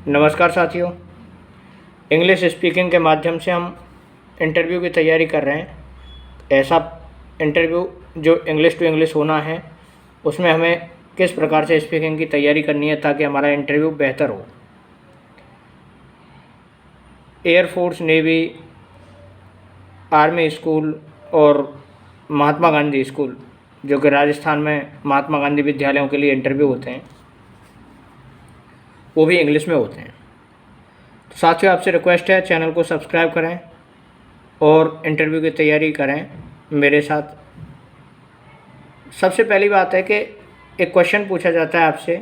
नमस्कार साथियों। English speaking के माध्यम से हम इंटरव्यू की तैयारी कर रहे हैं। ऐसा इंटरव्यू जो इंग्लिश टू इंग्लिश होना है, उसमें हमें किस प्रकार से स्पीकिंग की तैयारी करनी है ताकि हमारा इंटरव्यू बेहतर हो। एयरफोर्स, नेवी, आर्मी स्कूल और महात्मा गांधी स्कूल, जो कि राजस्थान में महात्मा गांधी विद्यालयों के लिए इंटरव्यू होते हैं, वो भी इंग्लिश में होते हैं। तो साथियों, आपसे रिक्वेस्ट है, चैनल को सब्सक्राइब करें और इंटरव्यू की तैयारी करें मेरे साथ। सबसे पहली बात है कि एक क्वेश्चन पूछा जाता है आपसे,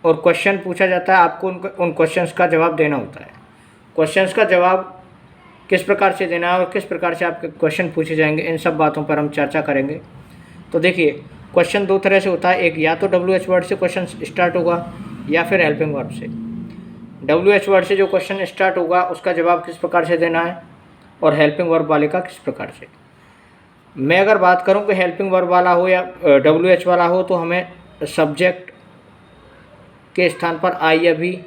और क्वेश्चन पूछा जाता है, आपको उन क्वेश्चंस का जवाब देना होता है। क्वेश्चंस का जवाब किस प्रकार से देना है और किस प्रकार से आपके क्वेश्चन पूछे जाएंगे, इन सब बातों पर हम चर्चा करेंगे। तो देखिए, क्वेश्चन दो तरह से होता है। एक, या तो WH वर्ड से क्वेश्चन स्टार्ट होगा या फिर हेल्पिंग वर्ब से। WH वर्ड से जो क्वेश्चन स्टार्ट होगा उसका जवाब किस प्रकार से देना है, और हेल्पिंग वर्ब वाले का किस प्रकार से। मैं अगर बात करूं कि हेल्पिंग वर्ब वाला हो या WH वाला हो, तो हमें सब्जेक्ट के स्थान पर आई या भी,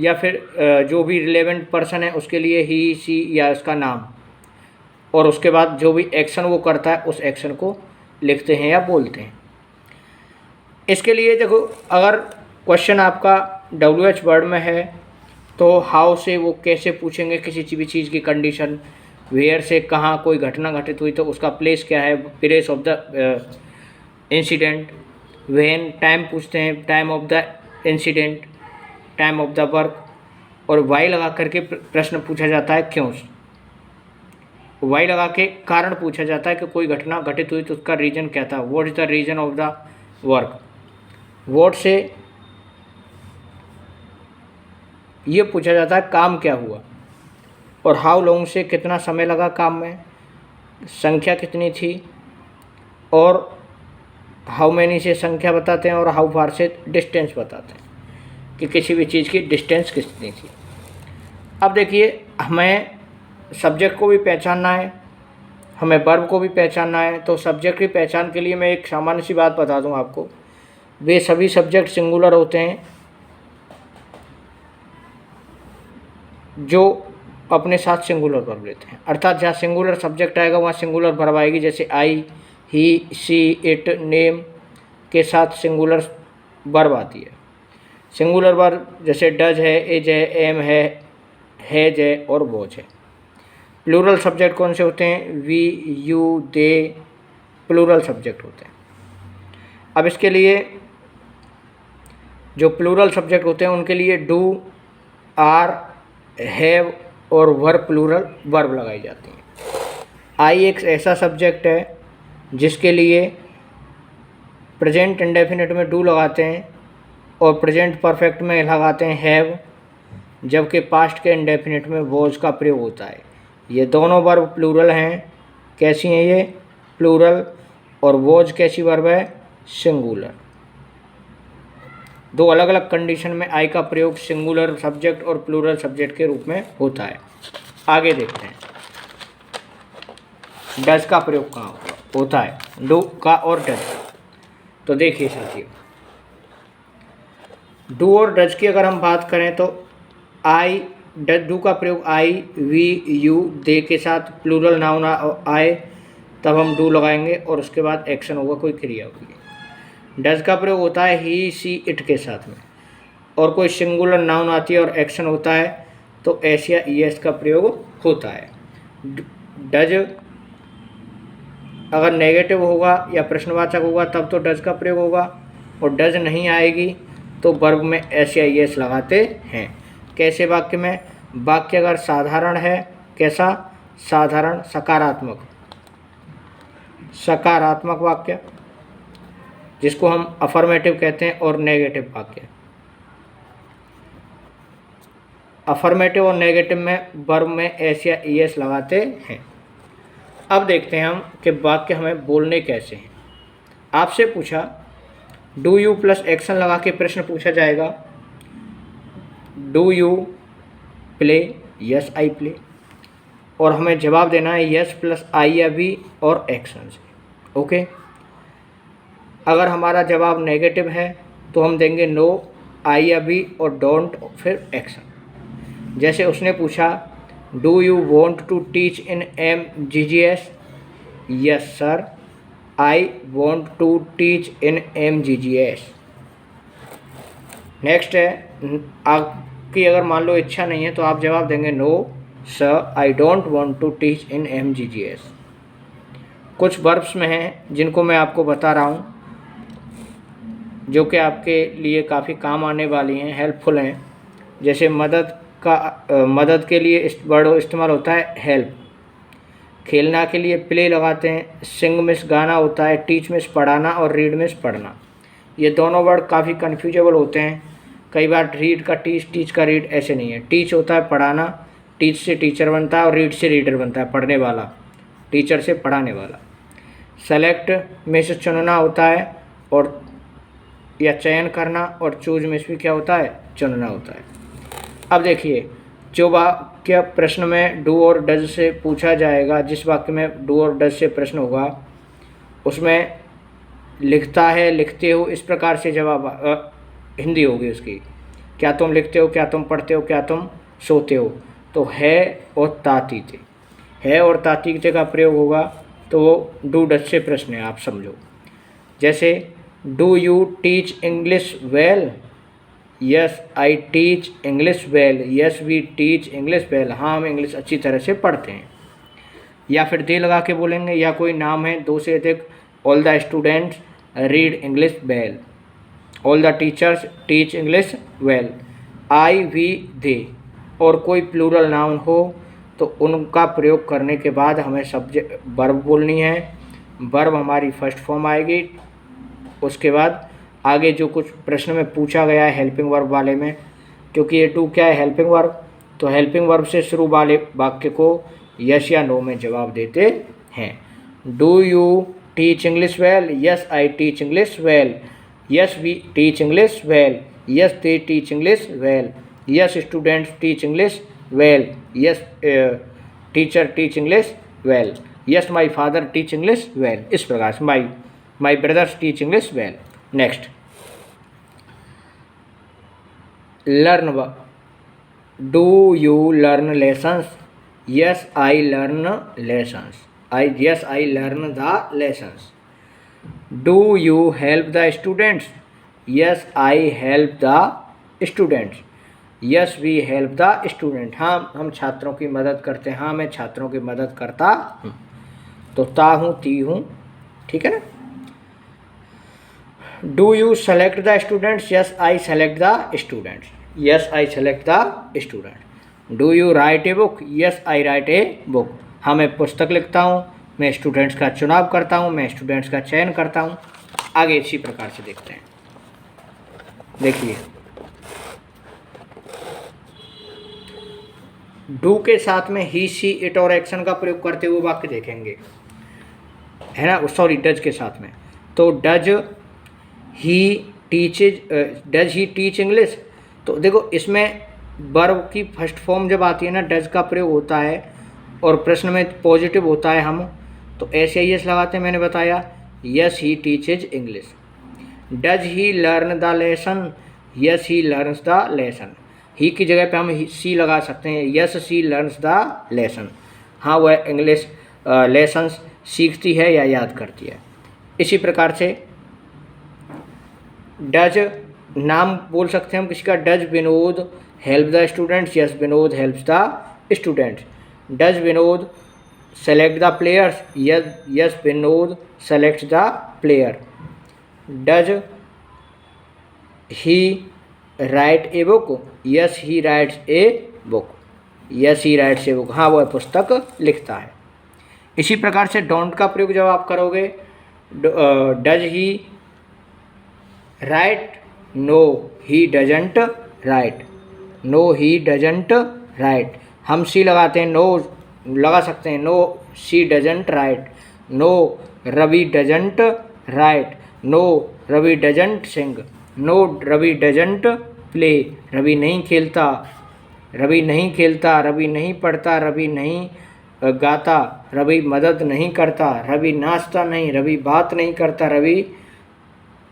या फिर जो भी रिलेवेंट पर्सन है उसके लिए ही, सी या उसका नाम, और उसके बाद जो भी एक्शन वो करता है उस एक्शन को लिखते हैं या बोलते हैं। इसके लिए देखो, अगर क्वेश्चन आपका WH वर्ड में है तो हाउ से वो कैसे पूछेंगे किसी भी चीज़ की कंडीशन, वेयर से कहाँ कोई घटना घटित हुई तो उसका प्लेस क्या है, place of the incident, when time पूछते हैं, time of the incident, time of the work, और वाई लगा करके प्रश्न पूछा जाता है क्यों। वाई लगा के कारण पूछा जाता है कि कोई घटना घटित हुई तो उसका रीजन क्या था, what is the reason of the work. What से ये पूछा जाता है काम क्या हुआ, और हाउ लॉन्ग से कितना समय लगा काम में, संख्या कितनी थी, और हाउ मैनी से संख्या बताते हैं, और हाउ फार से डिस्टेंस बताते हैं कि किसी भी चीज़ की डिस्टेंस कितनी थी। अब देखिए, हमें सब्जेक्ट को भी पहचानना है, हमें वर्ब को भी पहचानना है। तो सब्जेक्ट की पहचान के लिए मैं एक सामान्य सी बात बता दूं आपको, वे सभी सब्जेक्ट सिंगुलर होते हैं जो अपने साथ सिंगुलर वर्ब लेते हैं। अर्थात जहाँ सिंगुलर सब्जेक्ट आएगा वहाँ सिंगुलर वर्ब आएगी। जैसे आई, ही, सी, इट, नेम के साथ सिंगुलर वर्ब आती है। सिंगुलर वर्ब जैसे डज है, इज है, एम है, हैज है और वॉच है। प्लूरल सब्जेक्ट कौन से होते हैं? We, you, they, plural subject होते हैं। अब इसके लिए जो प्लूरल सब्जेक्ट होते हैं उनके लिए डू, आर, हैव और वर प्लूरल वर्ब लगाई जाती हैं। आई एक ऐसा सब्जेक्ट है जिसके लिए प्रेजेंट इंडेफिनिट में डू लगाते हैं और प्रेजेंट परफेक्ट में लगाते हैं हैव, जबकि पास्ट के इंडेफिनिट में वॉज का प्रयोग होता है। ये दोनों वर्ब प्लूरल हैं। कैसी हैं ये? प्लूरल। और वॉज कैसी वर्ब है? सिंगुलर। दो अलग अलग कंडीशन में आई का प्रयोग सिंगुलर सब्जेक्ट और प्लूरल सब्जेक्ट के रूप में होता है। आगे देखते हैं, डज का प्रयोग कहाँ होता है? डू का और डज का। तो देखिए साथियों, डू और डज की अगर हम बात करें तो आई, डू का प्रयोग आई, वी, यू, दे के साथ प्लूरल नाउन आए तब हम डू लगाएंगे और उसके बाद एक्शन होगा, कोई क्रिया होगी। डज का प्रयोग होता है ही, सी, इट के साथ में, और कोई सिंगुलर नाउन आती है और एक्शन होता है तो एस या ईएस का प्रयोग होता है। डज अगर नेगेटिव होगा या प्रश्नवाचक होगा तब तो डज का प्रयोग होगा, और डज नहीं आएगी तो वर्ब में एस या ईएस लगाते हैं। कैसे वाक्य में? वाक्य अगर साधारण है, कैसा? साधारण, सकारात्मक, सकारात्मक वाक्य जिसको हम अफर्मेटिव कहते हैं, और नेगेटिव वाक्य। अफर्मेटिव और नेगेटिव में वर्ब में एस या ईएस लगाते हैं। अब देखते हैं हम कि वाक्य हमें बोलने कैसे हैं। आपसे पूछा, डू यू प्लस एक्शन लगा के प्रश्न पूछा जाएगा, do you play? Yes I play. और हमें जवाब देना है यस प्लस आई या बी और एक्शन से। ओके। अगर हमारा जवाब नेगेटिव है तो हम देंगे नो, आई या बी और डोंट फिर एक्शन। जैसे उसने पूछा do you want to teach in MGGS? Yes sir, I want to teach in MGGS। Next है, आपकी अगर मान लो इच्छा नहीं है तो आप जवाब देंगे no sir, I don't want to teach in MGGS। कुछ वर्ब्स में हैं जिनको मैं आपको बता रहा हूँ, जो कि आपके लिए काफ़ी काम आने वाली हैं, हेल्पफुल हैं। जैसे मदद के लिए इस वर्ड इस्तेमाल होता है हेल्प। खेलना के लिए प्ले लगाते हैं। सिंग मिस गाना होता है। टीच मिस पढ़ाना और रीड मिस पढ़ना। ये दोनों वर्ड काफ़ी कन्फ्यूजेबल होते हैं। कई बार रीड का टीच, टीच का रीड ऐसे नहीं है। टीच होता है पढ़ाना, टीच से टीचर बनता है और रीड से रीडर बनता है, पढ़ने वाला, टीचर से पढ़ाने वाला। सेलेक्ट में से चुनना होता है और या चयन करना, और चूज में से क्या होता है, चुनना होता है। अब देखिए, जो वाक्य प्रश्न में डू और डज से पूछा जाएगा, जिस वाक्य में डू और डज से प्रश्न होगा उसमें लिखता है, लिखते हो, इस प्रकार से जवाब हिंदी होगी उसकी। क्या तुम लिखते हो, क्या तुम पढ़ते हो, क्या तुम सोते हो, तो है और तातीते, है और तातीते का प्रयोग होगा तो वो डू डज से प्रश्न है, आप समझो। जैसे do you teach English well? Yes I teach English well. Yes we teach English well. हाँ, हम इंग्लिश अच्छी तरह से पढ़ते हैं। या फिर दे लगा के बोलेंगे, या कोई नाम है, दो से अधिक। All the students read English well. All the teachers teach English well. I we they, और कोई प्लूरल नाउन हो तो उनका प्रयोग करने के बाद हमें सब्जेक्ट वर्ब बोलनी है। वर्ब हमारी फर्स्ट फॉर्म आएगी। उसके बाद आगे जो कुछ प्रश्न में पूछा गया है हेल्पिंग वर्ब वाले में, क्योंकि ये टू क्या है, हेल्पिंग वर्ब, तो हेल्पिंग वर्ब से शुरू वाले वाक्य को यस या नो में जवाब देते हैं। Do you teach English well? Yes I teach English well. Yes we teach English well. Yes they teach English well. Yes students teach English well. Yes teacher teach English well. Yes my father teach English well. इस प्रकार से my brothers teach English well. Next, learn. Do you learn lessons? Yes I learn lessons. Yes, I learn the lessons. Do you help the students? Yes, I help the students. Yes, we help the student. हाँ, हम छात्रों की मदद करते हैं। हाँ, मैं छात्रों की मदद करता हूँ। तो ता हूँ, ती हूँ, ठीक है ना। Do you select the students? Yes, I select the students. Yes, I select the student. Do you write a book? Yes, I write a book. हाँ, मैं पुस्तक लिखता हूँ, मैं स्टूडेंट्स का चुनाव करता हूँ, मैं स्टूडेंट्स का चयन करता हूँ। आगे इसी प्रकार से देखते हैं। देखिए, डू के साथ में ही, शी, इट और एक्शन का प्रयोग करते हुए वाक्य देखेंगे, है ना। सॉरी, डज के साथ में, तो डज ही टीच इंग्लिश। तो देखो, इसमें वर्ब की फर्स्ट फॉर्म जब आती है ना, डज का प्रयोग होता है और प्रश्न में पॉजिटिव होता है, हम तो ऐसे ही यस लगाते हैं। मैंने बताया yes he teaches English. Does he learn the lesson? Yes he learns the lesson. He की जगह पे हम सी लगा सकते हैं। Yes she learns the lesson. हाँ, वह इंग्लिश लेसन्स सीखती है या याद करती है। इसी प्रकार से डज नाम बोल सकते हैं हम किसी का। Does Vinod help the students? Yes Vinod helps the students. Does Vinod select the players? Yes Vinod selects the player. Does he right a book? Yes he writes a book. Yes he writes a book. हाँ, वह पुस्तक लिखता है। इसी प्रकार से don't का प्रयोग जब आप करोगे, does he write? No he doesn't write. No he doesn't write. हम सी लगाते हैं, नो लगा सकते हैं। No she doesn't write. No Ravi doesn't write. No Ravi doesn't sing. No Ravi doesn't play. Ravi नहीं खेलता। रवि नहीं खेलता। रवि नहीं पढ़ता। रवि नहीं गाता। रवि मदद नहीं करता। रवि नाचता नहीं। रवि बात नहीं करता। रवि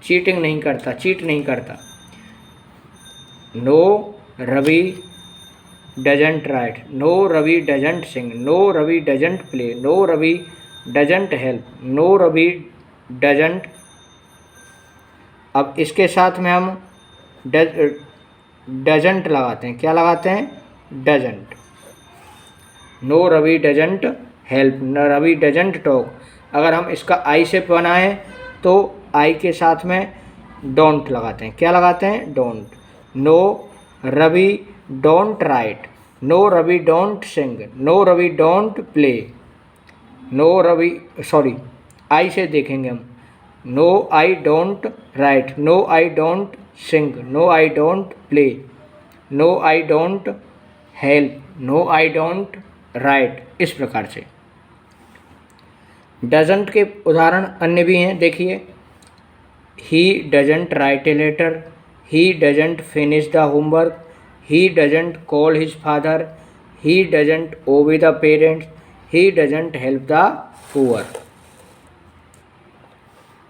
चीटिंग नहीं करता, चीट नहीं करता। No Ravi doesn't write, no Ravi doesn't sing, no Ravi doesn't play, no Ravi doesn't help, no Ravi doesn't. अब इसके साथ में हम डजंट लगाते हैं। क्या लगाते हैं? Doesn't. No Ravi doesn't help, no Ravi doesn't talk. अगर हम इसका आई से बनाएं तो आई के साथ में डोंट लगाते हैं। क्या लगाते हैं? Don't. No Ravi don't write, no Ravi don't sing, no Ravi don't play, no Ravi sorry I से देखेंगे हम। No I don't write, no I don't sing, no I don't play, no I don't help, no I don't write. इस प्रकार से doesn't के उदाहरण अन्य भी हैं, देखिए। He doesn't write a letter, he doesn't finish the homework, he doesn't call his father, he doesn't obey the parents, he doesn't help the poor.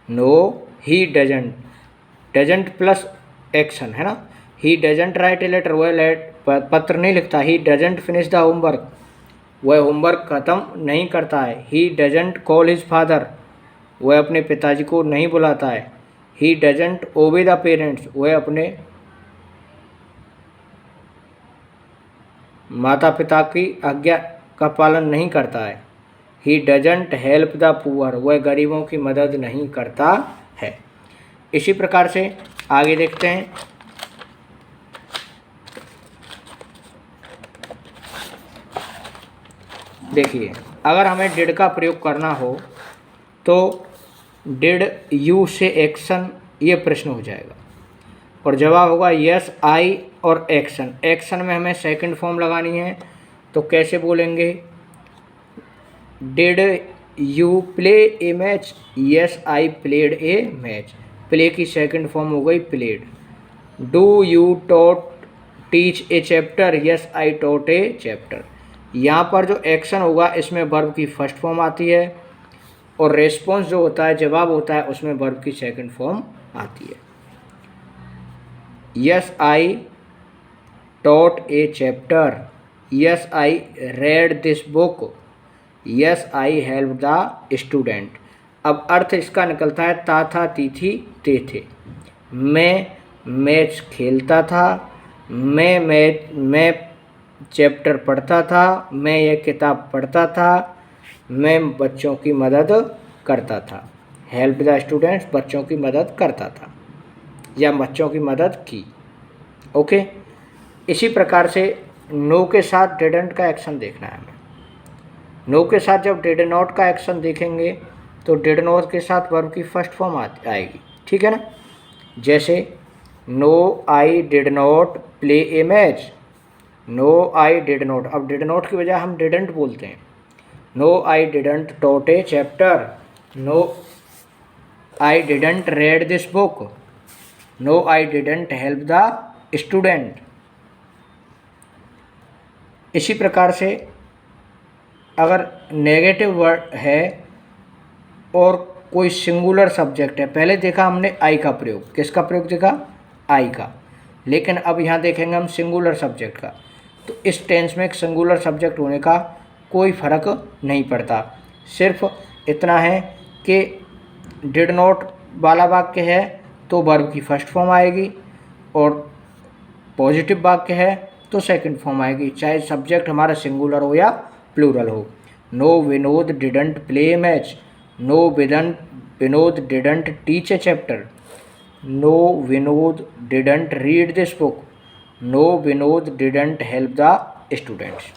No he doesn't, doesn't plus action है ना। He doesn't write a letter, वह पत्र नहीं लिखता। He doesn't finish the homework, वह homework ख़त्म नहीं करता है। He doesn't call his father, वह अपने पिताजी को नहीं बुलाता है। He doesn't obey the parents, वह अपने माता पिता की आज्ञा का पालन नहीं करता है। He doesn't help the poor, वह गरीबों की मदद नहीं करता है। इसी प्रकार से आगे देखते हैं। देखिए, अगर हमें डिड का प्रयोग करना हो तो डिड यू से एक्शन, ये प्रश्न हो जाएगा और जवाब होगा यस आई और एक्शन। एक्शन में हमें सेकंड फॉर्म लगानी है, तो कैसे बोलेंगे? Did you play a match? Yes I played a match. Play की सेकंड फॉर्म हो गई played. Do you taught teach a chapter? Yes I taught a chapter. यहाँ पर जो एक्शन होगा इसमें वर्ब की फर्स्ट फॉर्म आती है और रेस्पॉन्स जो होता है, जवाब होता है, उसमें वर्ब की सेकंड फॉर्म आती है। Yes I taught a chapter, yes I read this book, yes I help the student. अब अर्थ इसका निकलता है ता था ती थी ते थे। मैं मैच खेलता था, मैं चैप्टर पढ़ता था, मैं यह किताब पढ़ता था, मैं बच्चों की मदद करता था। हेल्प द स्टूडेंट्स, बच्चों की मदद करता था या बच्चों की मदद की। ओके। इसी प्रकार से नो के साथ डिडंट का एक्शन देखना है हमें। नो के साथ जब डिड नॉट का एक्शन देखेंगे तो डिड नॉट के साथ वर्ब की फर्स्ट फॉर्म आएगी, ठीक है ना। जैसे no I did not play a match, no I did not. अब डिड नॉट की बजाय हम डिडंट बोलते हैं। No I didn't taught a chapter, no I didn't read this book, no I didn't help the student. इसी प्रकार से अगर नेगेटिव वर्ड है और कोई सिंगुलर सब्जेक्ट है, पहले देखा हमने आई का प्रयोग, किसका प्रयोग देखा? आई का। लेकिन अब यहाँ देखेंगे हम सिंगुलर सब्जेक्ट का। तो इस टेंस में एक सिंगुलर सब्जेक्ट होने का कोई फ़र्क नहीं पड़ता। सिर्फ इतना है कि डिड नॉट वाला वाक्य है तो वर्ब की फर्स्ट फॉर्म आएगी और पॉजिटिव वाक्य है तो सेकंड फॉर्म आएगी, चाहे सब्जेक्ट हमारा सिंगुलर हो या प्लूरल हो। No Vinod didn't play match, no Vinod didn't teach a chapter, no Vinod didn't read this book, no Vinod didn't help the students.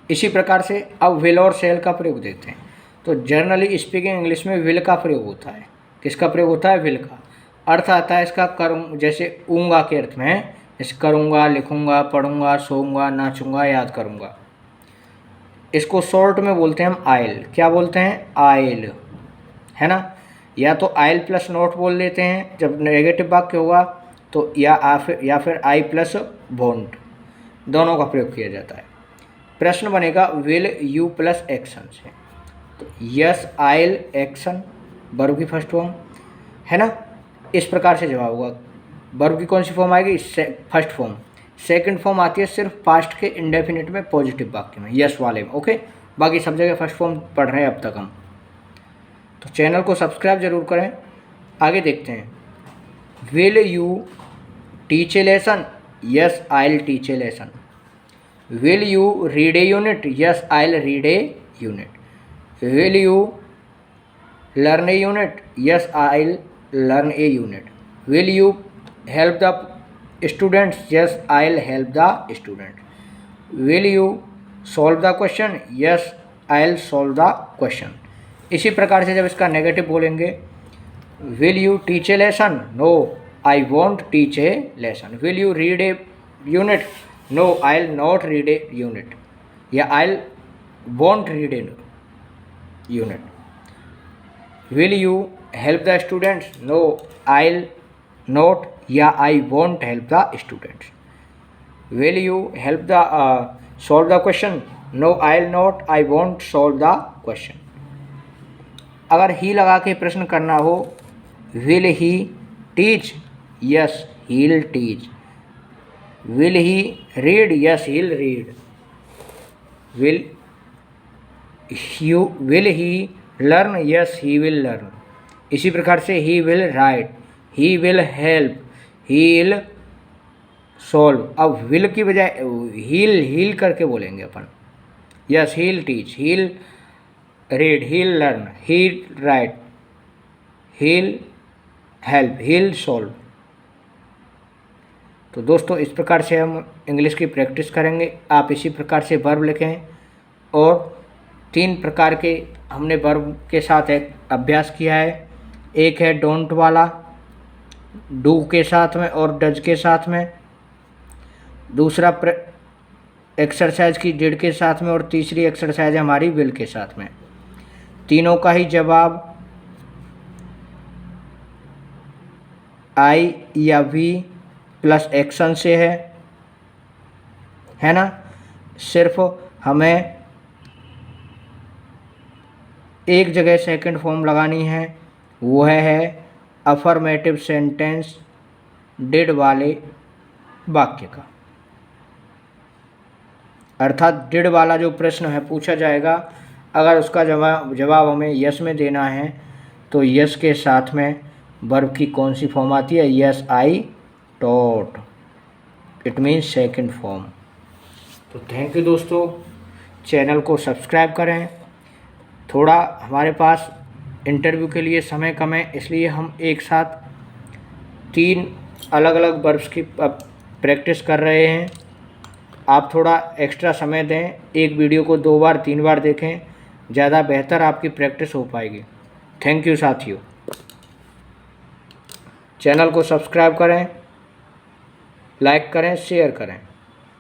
इसी प्रकार से अब विल और शेल का प्रयोग देते हैं। तो जनरली स्पीकिंग इंग्लिश में विल का प्रयोग होता है। किसका प्रयोग होता है? विल का। अर्थ आता है इसका करूँ, जैसे ऊँगा के अर्थ में है, जैसे करूँगा, लिखूँगा, पढ़ूँगा, सोऊंगा, नाचूँगा, याद करूँगा। इसको शॉर्ट में बोलते हैं हम आइल। क्या बोलते हैं? आइल, है ना। या तो आइल प्लस नॉट बोल देते हैं जब नेगेटिव वाक्य होगा, तो या फिर आई प्लस वोंट, दोनों का प्रयोग किया जाता है। प्रश्न बनेगा विल यू प्लस एक्शन से। तो यस आइल एक्शन, वर्ब की फर्स्ट फॉर्म, है ना। इस प्रकार से जवाब होगा। वर्ब की कौन सी फॉर्म आएगी? First form. सेकंड फॉर्म आती है सिर्फ पास्ट के इंडेफिनिट में, पॉजिटिव वाक्य में, यस वाले में। ओके, बाकी सब जगह फर्स्ट फॉर्म पढ़ रहे हैं अब तक हम। तो चैनल को सब्सक्राइब जरूर करें। आगे देखते हैं। Will you teach a lesson? Yes I will teach a lesson. Will you read a unit? Yes I will read a unit. Will you learn a unit? Yes I will learn A unit. Will you help the students? Yes I will help the student. Will you solve the question? Yes I will solve the question. इसी प्रकार से जब इसका negative बोलेंगे, will you teach a lesson? No I want teach a lesson. Will you read a unit? No I will not read a unit, या I will want read a unit. Will you help the students? No I will not, या I want help the students. Will you help the solve the question? No I will not, I want solve the question. अगर he लगा के प्रश्न करना हो, will he teach? Yes he will teach. Will he read? Yes he will read. Will he learn? Yes he will learn. इसी प्रकार से he will write, he will help, he will solve. अब will की बजाय he'll करके बोलेंगे अपन। Yes he will teach, he will read, he will learn, he will write, he will help, he will solve. तो दोस्तों इस प्रकार से हम इंग्लिश की प्रैक्टिस करेंगे। आप इसी प्रकार से वर्ब लिखें। और 3 प्रकार के हमने वर्ब के साथ एक अभ्यास किया है। एक है डोंट वाला, डू के साथ में और डज के साथ में। दूसरा एक्सरसाइज की डिड के साथ में, और तीसरी एक्सरसाइज है हमारी विल के साथ में। तीनों का ही जवाब आई या वी प्लस एक्शन से है ना। सिर्फ हमें एक जगह सेकंड फॉर्म लगानी है, वो है अफर्मेटिव सेंटेंस डिड वाले वाक्य का। अर्थात डिड वाला जो प्रश्न है पूछा जाएगा, अगर उसका जवाब हमें यस में देना है तो यस के साथ में वर्ब की कौन सी फॉर्म आती है? Yes I taught, it means second form. तो थैंक यू दोस्तों, चैनल को सब्सक्राइब करें। थोड़ा हमारे पास इंटरव्यू के लिए समय कम है, इसलिए हम एक साथ 3 अलग अलग वर्ब्स की प्रैक्टिस कर रहे हैं। आप थोड़ा एक्स्ट्रा समय दें, एक वीडियो को 2 बार 3 बार देखें, ज़्यादा बेहतर आपकी प्रैक्टिस हो पाएगी। थैंक यू साथियों। चैनल को सब्सक्राइब करें, लाइक करें, शेयर करें।